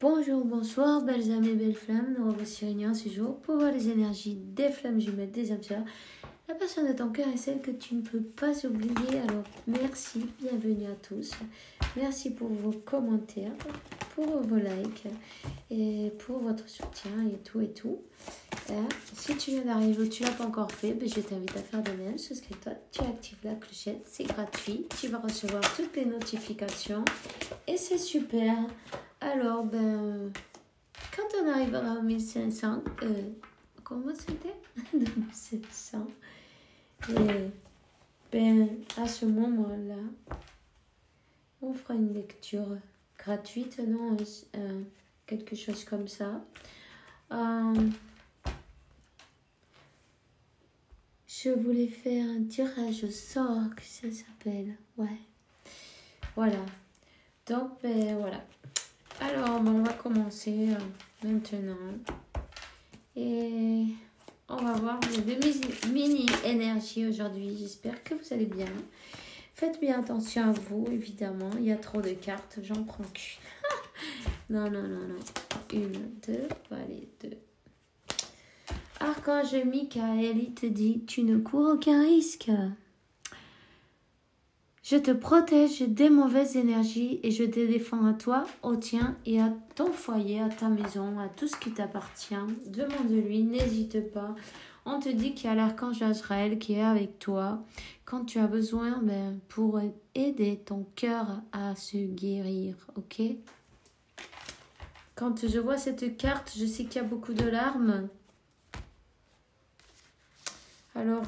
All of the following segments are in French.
Bonjour, bonsoir, belles âmes et belles flammes. Nous revoici réunis ce jour pour voir les énergies des flammes jumelles, des âmes sœurs. La personne de ton cœur est celle que tu ne peux pas oublier. Alors, merci, bienvenue à tous. Merci pour vos commentaires, pour vos likes et pour votre soutien et tout et tout. Si tu viens d'arriver ou tu ne l'as pas encore fait, je t'invite à faire de même. Souscris-toi, tu actives la clochette, c'est gratuit. Tu vas recevoir toutes les notifications et c'est super. Alors, quand on arrivera à 1500, comment c'était 2700. Et à ce moment-là, on fera une lecture gratuite, non quelque chose comme ça. Je voulais faire un tirage au sort, que ça s'appelle. Ouais. Voilà. Donc, voilà. Alors, on va commencer maintenant. Et on va voir les mini-énergies aujourd'hui. J'espère que vous allez bien. Faites bien attention à vous, évidemment. Il y a trop de cartes, j'en prends qu'une. Non. Une, deux, allez, deux. Archange Michael, il te dit, tu ne cours aucun risque. Je te protège des mauvaises énergies et je te défends à toi, au tien et à ton foyer, à ta maison, à tout ce qui t'appartient. Demande-lui, n'hésite pas. On te dit qu'il y a l'archange Azraël qui est avec toi quand tu as besoin pour aider ton cœur à se guérir, ok? Quand je vois cette carte, je sais qu'il y a beaucoup de larmes. Alors,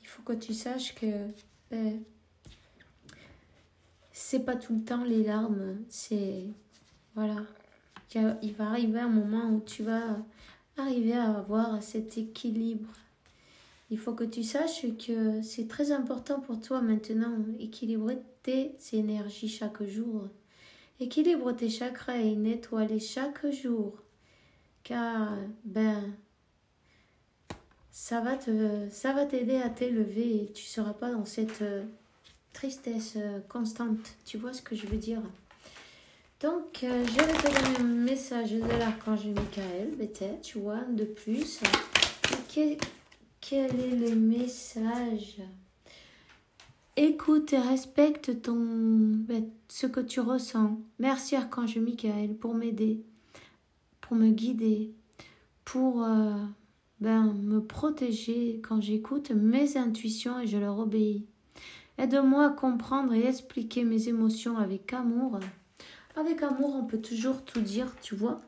il faut que tu saches que... c'est pas tout le temps les larmes, c'est... Voilà. Il va arriver un moment où tu vas arriver à avoir cet équilibre. Il faut que tu saches que c'est très important pour toi maintenant, équilibrer tes énergies chaque jour. Équilibre tes chakras et nettoie-les chaque jour. Car, ça va t'aider à t'élever et tu ne seras pas dans cette tristesse constante. Tu vois ce que je veux dire? Donc, je vais te donner un message de l'archange Michael, peut-être, tu vois, de plus. Quel est le message? Écoute et respecte ce que tu ressens. Merci archange Michael pour m'aider, pour me guider, pour me protéger quand j'écoute mes intuitions et je leur obéis. Aide-moi à comprendre et expliquer mes émotions avec amour. Avec amour, on peut toujours tout dire, tu vois.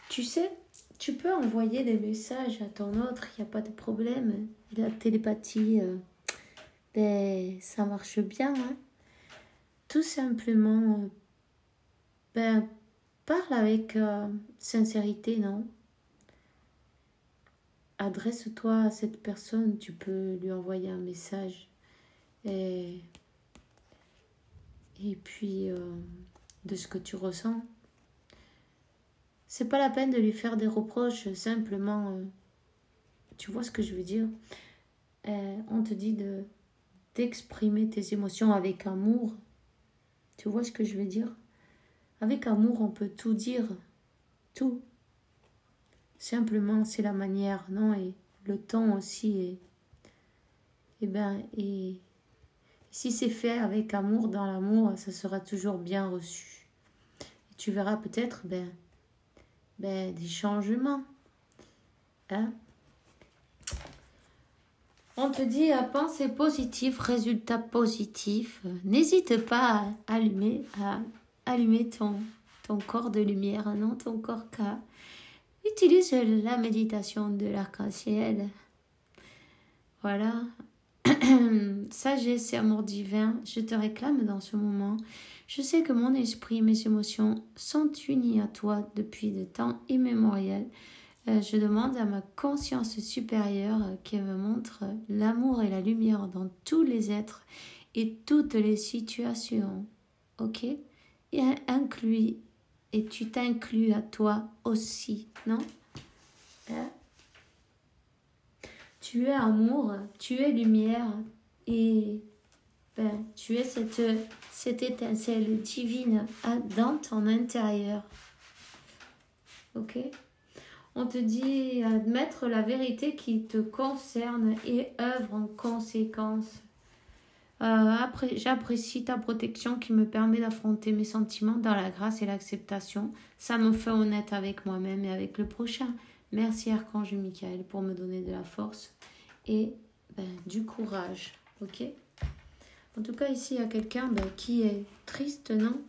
Tu sais, tu peux envoyer des messages à ton autre, il n'y a pas de problème. La télépathie, ça marche bien. Hein. Tout simplement, parle avec sincérité, non? Adresse-toi à cette personne, tu peux lui envoyer un message. Et puis, de ce que tu ressens. C'est pas la peine de lui faire des reproches, simplement, tu vois ce que je veux dire? On te dit d'exprimer tes émotions avec amour. Tu vois ce que je veux dire? Avec amour, on peut tout dire. Tout. Simplement, c'est la manière, non? Et le temps aussi. Et si c'est fait avec amour, dans l'amour, ça sera toujours bien reçu. Et tu verras peut-être, des changements. Hein? On te dit à penser positif, résultat positif. N'hésite pas à allumer ton corps de lumière, non ton corps K. Utilise la méditation de l'arc-en-ciel. Voilà. Sagesse et amour divin, je te réclame dans ce moment. Je sais que mon esprit et mes émotions sont unis à toi depuis de temps immémoriels. Je demande à ma conscience supérieure qu'elle me montre l'amour et la lumière dans tous les êtres et toutes les situations. Ok? Et tu t'inclus à toi aussi, non? Hein? Tu es amour, tu es lumière et ben, tu es cette étincelle divine dans ton intérieur. Ok? On te dit admettre la vérité qui te concerne et œuvre en conséquence. J'apprécie ta protection qui me permet d'affronter mes sentiments dans la grâce et l'acceptation. Ça me fait honnête avec moi-même et avec le prochain. Merci Archange Michael pour me donner de la force et du courage. Ok? En tout cas, ici, il y a quelqu'un qui est triste, non?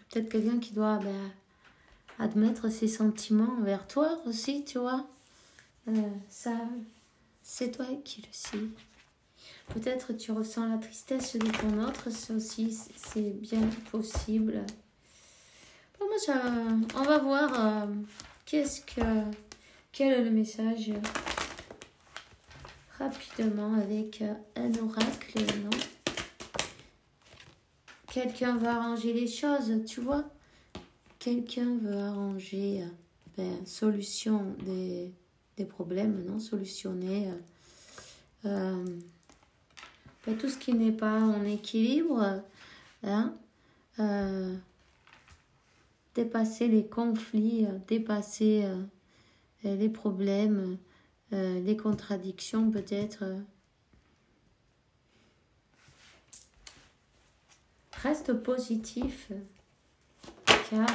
Peut-être quelqu'un qui doit admettre ses sentiments envers toi aussi, tu vois. Ça, c'est toi qui le sais. Peut-être tu ressens la tristesse de ton autre, ça aussi, c'est bien possible. Bon, moi, on va voir quel est le message rapidement avec un oracle, non? Quelqu'un veut arranger les choses, tu vois. Quelqu'un veut arranger, solution des problèmes, non? Solutionner tout ce qui n'est pas en équilibre, hein? Dépasser les conflits, dépasser les problèmes, les contradictions peut-être. Reste positif, car,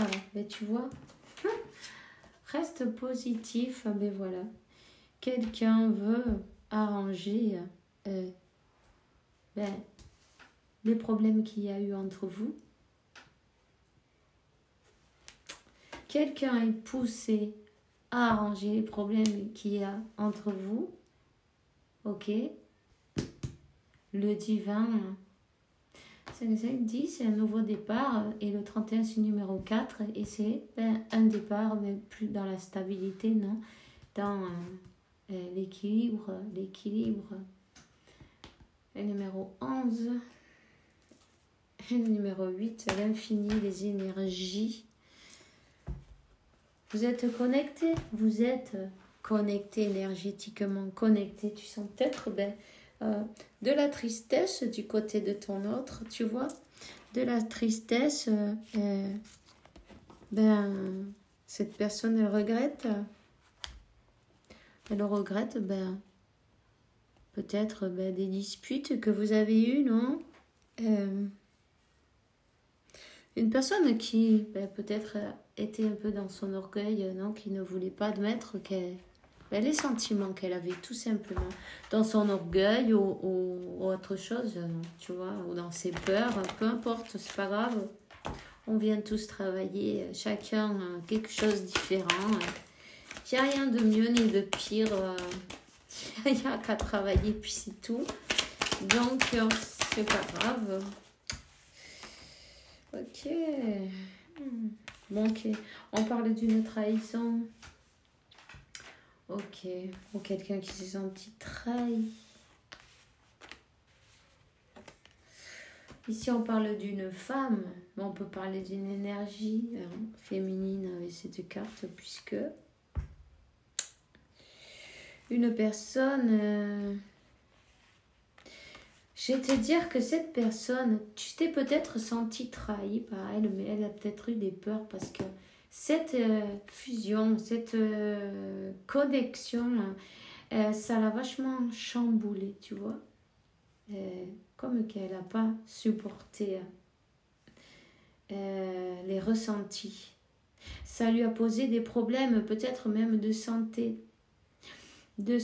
tu vois, reste positif, mais voilà. Quelqu'un veut arranger les problèmes qu'il y a eu entre vous. Quelqu'un est poussé à arranger les problèmes qu'il y a entre vous. Ok. Le divin. 5, c'est un nouveau départ. Et le 31, c'est numéro 4. Et c'est un départ, mais plus dans la stabilité, non? Dans l'équilibre. Le numéro 11. Et le numéro 8, l'infini, les énergies. Vous êtes connecté, énergétiquement connecté. Tu sens peut-être de la tristesse du côté de ton autre, tu vois. De la tristesse, cette personne, elle regrette. Elle regrette, peut-être des disputes que vous avez eues, non? Une personne qui peut-être était un peu dans son orgueil, non, qui ne voulait pas admettre les sentiments qu'elle avait tout simplement dans son orgueil ou autre chose, tu vois, ou dans ses peurs, peu importe, c'est pas grave. On vient tous travailler, chacun quelque chose de différent. Il n'y a rien de mieux ni de pire. Il n'y a qu'à travailler, puis c'est tout. Donc, c'est pas grave. Ok. Bon, ok. On parle d'une trahison. Ok. Ou quelqu'un qui s'est senti trahi. Ici, on parle d'une femme. Mais on peut parler d'une énergie féminine avec cette carte, puisque une personne... Je vais te dire que cette personne, tu t'es peut-être senti trahi par elle, mais elle a peut-être eu des peurs parce que cette fusion, cette connexion, ça l'a vachement chamboulée, tu vois. Comme qu'elle n'a pas supporté les ressentis. Ça lui a posé des problèmes, peut-être même de santé. De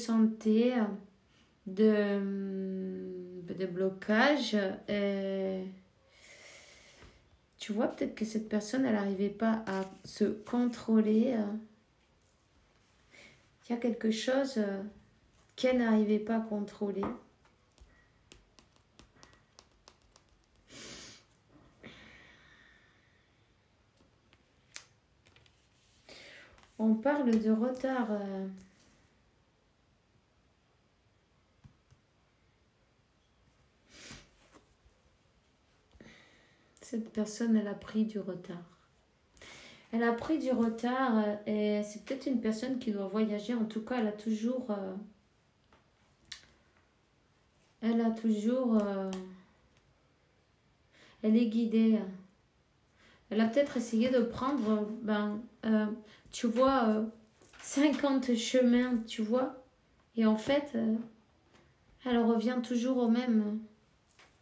blocage. Tu vois, peut-être que cette personne, elle n'arrivait pas à se contrôler. Il y a quelque chose qu'elle n'arrivait pas à contrôler. On parle de retard. Cette personne, elle a pris du retard. Elle a pris du retard et c'est peut-être une personne qui doit voyager. En tout cas, elle a toujours elle a toujours... elle est guidée. Elle a peut-être essayé de prendre, tu vois, 50 chemins, tu vois. Et en fait, elle revient toujours au même.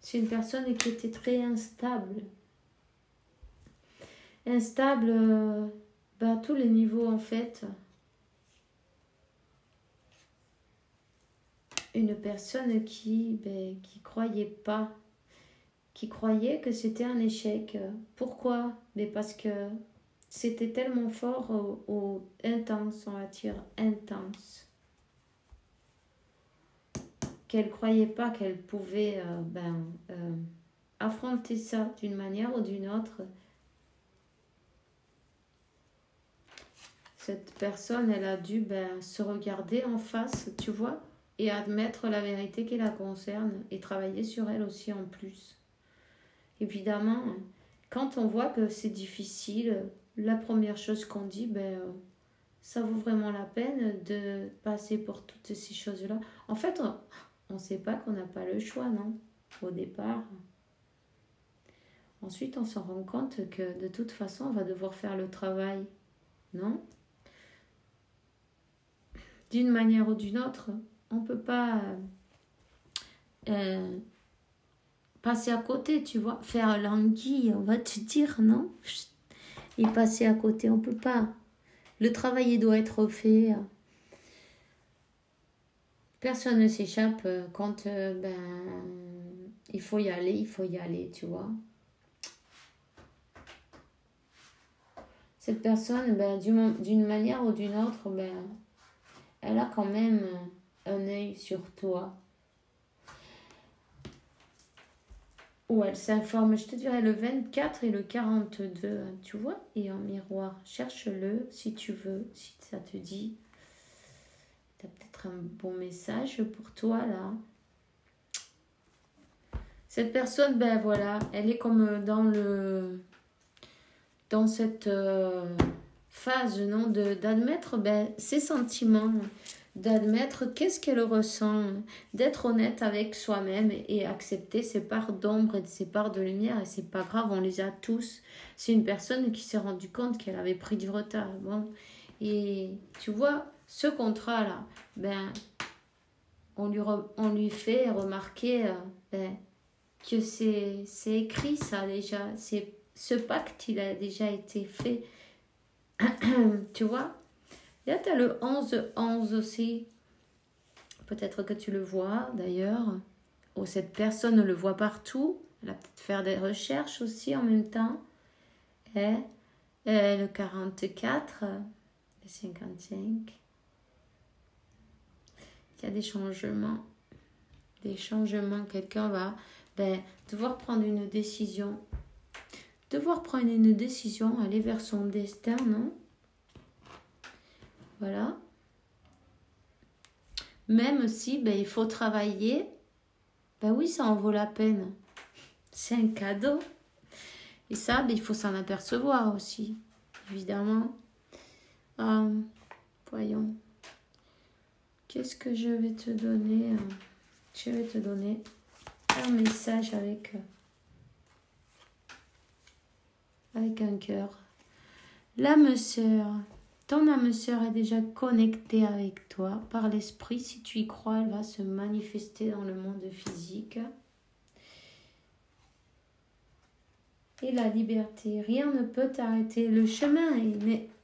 C'est une personne qui était très instable. Instable à tous les niveaux, en fait. Une personne qui croyait pas, qui croyait que c'était un échec. Pourquoi? Mais parce que c'était tellement fort au intense, on va dire, intense, qu'elle croyait pas qu'elle pouvait affronter ça d'une manière ou d'une autre. Cette personne, elle a dû se regarder en face, tu vois, et admettre la vérité qui la concerne et travailler sur elle aussi en plus. Évidemment, quand on voit que c'est difficile, la première chose qu'on dit, ça vaut vraiment la peine de passer pour toutes ces choses-là. En fait, on ne sait pas qu'on n'a pas le choix, non? Au départ. Ensuite, on s'en rend compte que de toute façon, on va devoir faire le travail, non? D'une manière ou d'une autre, on ne peut pas passer à côté, tu vois. Faire l'anguille, on va te dire, non? Et passer à côté, on ne peut pas. Le travail doit être fait. Personne ne s'échappe quand il faut y aller, tu vois. Cette personne, d'une manière ou d'une autre, elle a quand même un œil sur toi. Où elle s'informe, je te dirais le 24 et le 42, tu vois, et en miroir. Cherche-le si tu veux, si ça te dit. Tu as peut-être un bon message pour toi, là. Cette personne, elle est comme dans cette phase, non, d'admettre ses sentiments, d'admettre qu'est-ce qu'elle ressent, d'être honnête avec soi-même et accepter ses parts d'ombre et ses parts de lumière. Et c'est pas grave, on les a tous. C'est une personne qui s'est rendue compte qu'elle avait pris du retard. Bon. Et tu vois, ce contrat-là, on lui fait remarquer que c'est écrit ça déjà. Ce pacte, il a déjà été fait. Tu vois? Là, tu as le 11-11 aussi. Peut-être que tu le vois d'ailleurs. Ou cette personne le voit partout. Elle va peut-être faire des recherches aussi en même temps. Et le 44, le 55. Il y a des changements. Quelqu'un va devoir prendre une décision. Aller vers son destin, non? Voilà. Même si il faut travailler, oui, ça en vaut la peine. C'est un cadeau. Et ça, il faut s'en apercevoir aussi, évidemment. Voyons. Qu'est-ce que je vais te donner? Je vais te donner un message avec un cœur. L'âme sœur. Ton âme sœur est déjà connectée avec toi par l'esprit. Si tu y crois, elle va se manifester dans le monde physique. Et la liberté, rien ne peut t'arrêter. Le chemin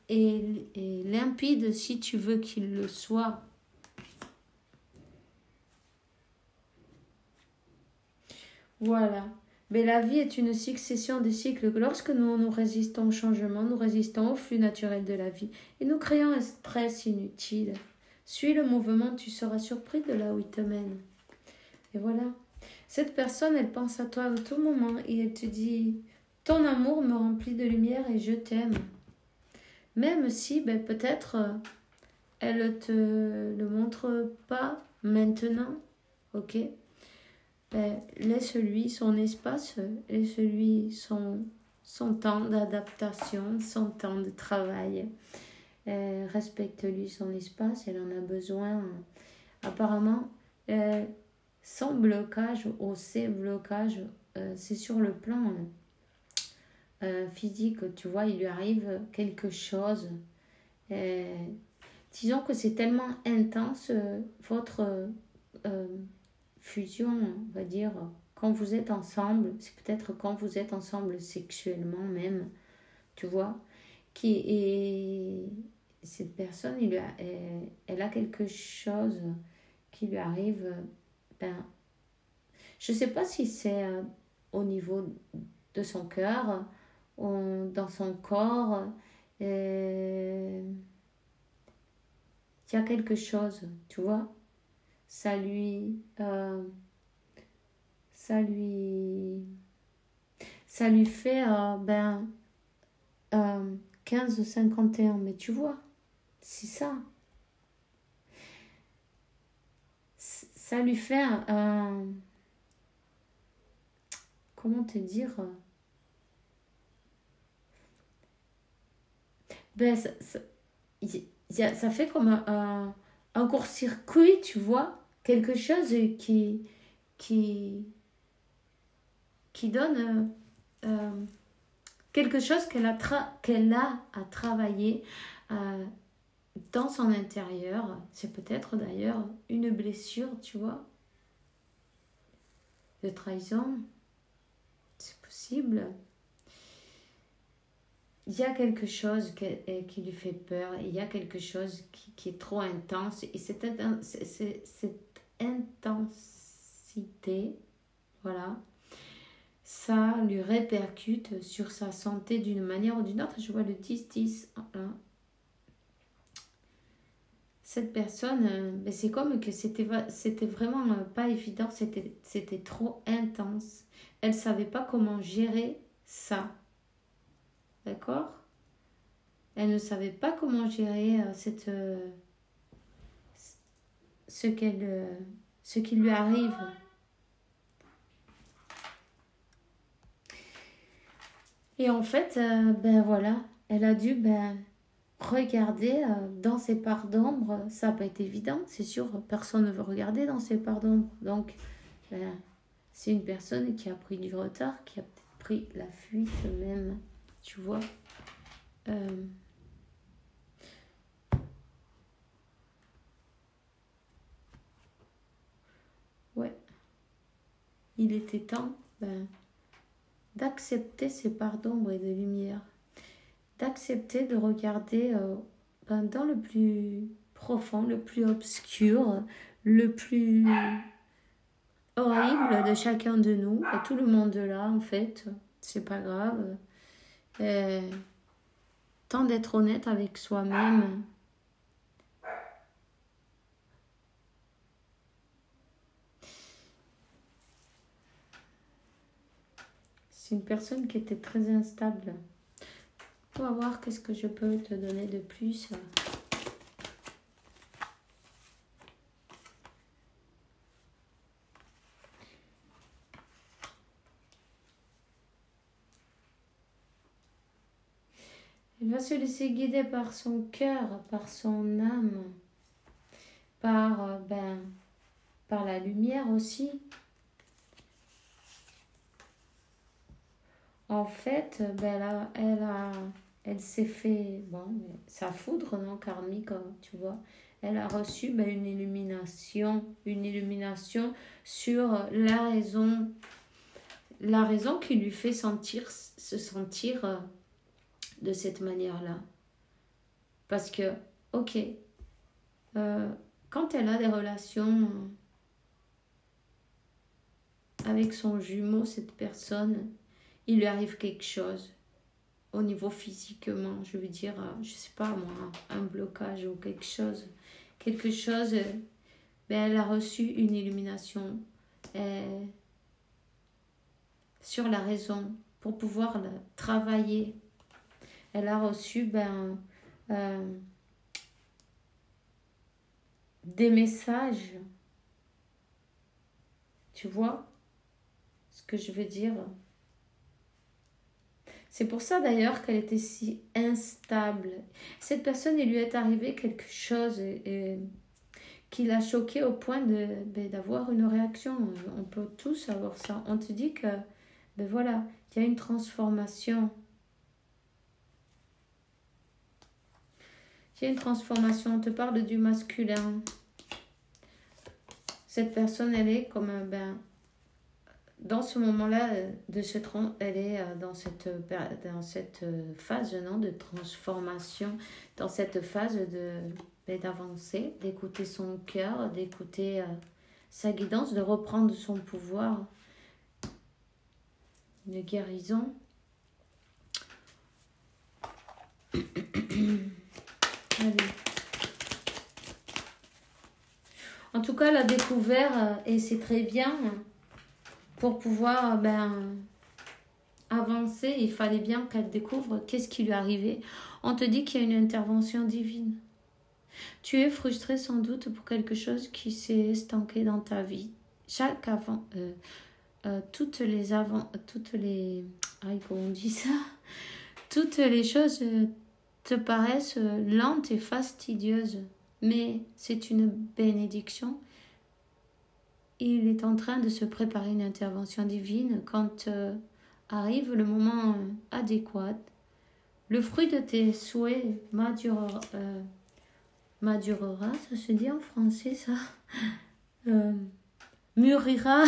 est limpide si tu veux qu'il le soit. Voilà. Mais la vie est une succession de cycles. Lorsque nous résistons au changement, nous résistons au flux naturel de la vie et nous créons un stress inutile. Suis le mouvement, tu seras surpris de là où il te mène. Et voilà. Cette personne, elle pense à toi à tout moment et elle te dit « Ton amour me remplit de lumière et je t'aime. » Même si peut-être elle ne te le montre pas maintenant, ok? Laisse-lui son espace, laisse-lui son temps d'adaptation, son temps de travail. Respecte-lui son espace, elle en a besoin. Apparemment, son blocage ou ses blocages, c'est sur le plan physique, tu vois, il lui arrive quelque chose. Euh, Disons que c'est tellement intense, votre fusion, on va dire, quand vous êtes ensemble, c'est peut-être quand vous êtes ensemble sexuellement même, tu vois, qui est cette personne, elle a quelque chose qui lui arrive, ben, je sais pas si c'est au niveau de son cœur, ou dans son corps, il y a quelque chose, tu vois, ça lui, euh, ça lui, ça lui fait, 15 ou 51, mais tu vois, c'est ça. Ça lui fait comment te dire, ben, ça fait comme un court-circuit, tu vois, quelque chose qui, qui donne quelque chose qu'elle a à travailler dans son intérieur. C'est peut-être d'ailleurs une blessure, tu vois, de trahison. C'est possible. Il y a quelque chose qui lui fait peur. Il y a quelque chose qui est trop intense. Et cette intensité, voilà, ça lui répercute sur sa santé d'une manière ou d'une autre. Je vois le 10-10. Cette personne, c'est comme que c'était vraiment pas évident, c'était trop intense. Elle savait pas comment gérer ça, d'accord? Elle ne savait pas comment gérer ce qui lui arrive. Et en fait, voilà, elle a dû regarder dans ses parts d'ombre. Ça n'a pas été évident, c'est sûr, personne ne veut regarder dans ses parts d'ombre. Donc, c'est une personne qui a pris du retard, qui a peut-être pris la fuite même, tu vois. Ouais, il était temps d'accepter ces parts d'ombre et de lumière, d'accepter de regarder dans le plus profond, le plus obscur, le plus horrible de chacun de nous, et tout le monde là en fait, c'est pas grave. Tant d'être honnête avec soi-même. C'est une personne qui était très instable. On va voir qu'est-ce que je peux te donner de plus. Elle va se laisser guider par son cœur, par son âme, par, par la lumière aussi. En fait, elle s'est fait, sa foudre non karmique, tu vois. Elle a reçu une illumination sur la raison qui lui fait se sentir de cette manière-là. Parce que, ok, quand elle a des relations avec son jumeau, cette personne, il lui arrive quelque chose au niveau physiquement, je veux dire, je sais pas moi, un blocage ou quelque chose, elle a reçu une illumination sur la raison pour pouvoir la travailler. Elle a reçu des messages, tu vois ce que je veux dire. C'est pour ça d'ailleurs qu'elle était si instable. Cette personne, il lui est arrivé quelque chose qui l'a choqué au point d'avoir une réaction. On peut tous avoir ça. On te dit que, voilà, il y a une transformation. Il y a une transformation. On te parle du masculin. Cette personne, elle est comme dans ce moment-là elle est dans cette phase de transformation, dans cette phase d'avancer, d'écouter son cœur, d'écouter sa guidance, de reprendre son pouvoir de guérison. Allez. En tout cas, elle a découvert, et c'est très bien, pour pouvoir avancer, il fallait bien qu'elle découvre qu'est-ce qui lui arrivait. On te dit qu'il y a une intervention divine. Tu es frustré sans doute pour quelque chose qui s'est estanqué dans ta vie. Toutes les choses te paraissent lentes et fastidieuses, mais c'est une bénédiction. Il est en train de se préparer une intervention divine quand arrive le moment adéquat. Le fruit de tes souhaits madurera, ça se dit en français ça, mûrira.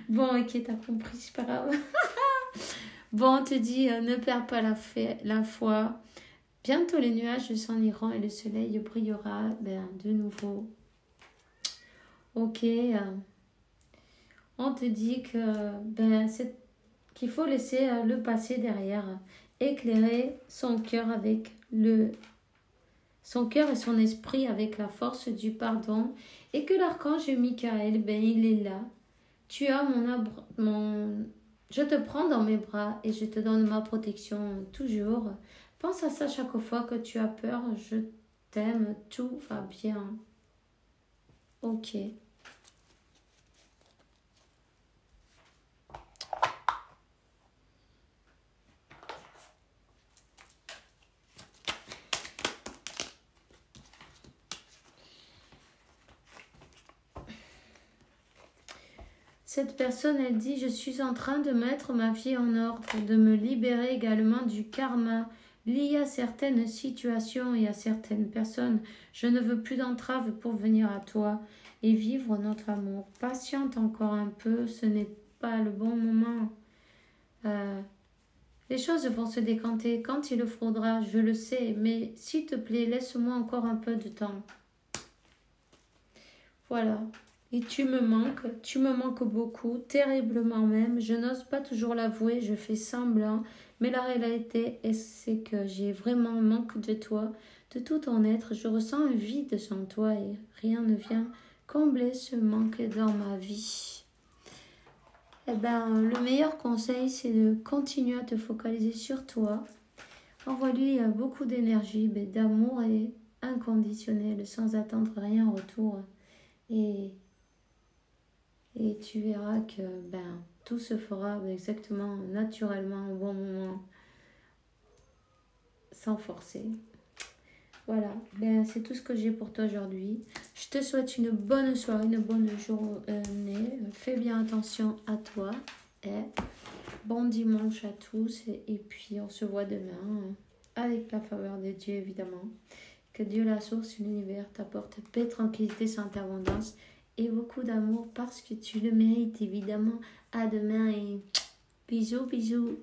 Bon, ok, t'as compris, c'est pas grave. Bon, on te dit, ne perds pas la foi. Bientôt les nuages s'en iront et le soleil brillera de nouveau. Ok, on te dit que qu'il faut laisser le passé derrière, éclairer son cœur et son esprit avec la force du pardon, et que l'archange Michael, il est là. Tu as je te prends dans mes bras et je te donne ma protection toujours. Pense à ça chaque fois que tu as peur. Je t'aime, tout va bien. Ok. Cette personne, elle dit, je suis en train de mettre ma vie en ordre, de me libérer également du karma lié à certaines situations et à certaines personnes. Je ne veux plus d'entrave pour venir à toi et vivre notre amour. Patiente encore un peu, ce n'est pas le bon moment. Les choses vont se décanter quand il le faudra, je le sais, mais s'il te plaît, laisse-moi encore un peu de temps. Voilà. Et tu me manques beaucoup, terriblement même. Je n'ose pas toujours l'avouer, je fais semblant, mais la réalité, c'est que j'ai vraiment manque de toi, de tout ton être. Je ressens un vide sans toi et rien ne vient combler ce manque dans ma vie. Le meilleur conseil, c'est de continuer à te focaliser sur toi. Envoie-lui beaucoup d'énergie, d'amour et inconditionnel, sans attendre rien en retour. Et tu verras que tout se fera exactement naturellement au bon moment, sans forcer. Voilà, c'est tout ce que j'ai pour toi aujourd'hui. Je te souhaite une bonne soirée, une bonne journée. Fais bien attention à toi. Et bon dimanche à tous. Et puis on se voit demain avec la faveur de Dieu évidemment. Que Dieu, la source, l'univers, t'apporte paix, tranquillité, santé, abondance et beaucoup d'amour parce que tu le mérites évidemment. À demain et bisous, bisous.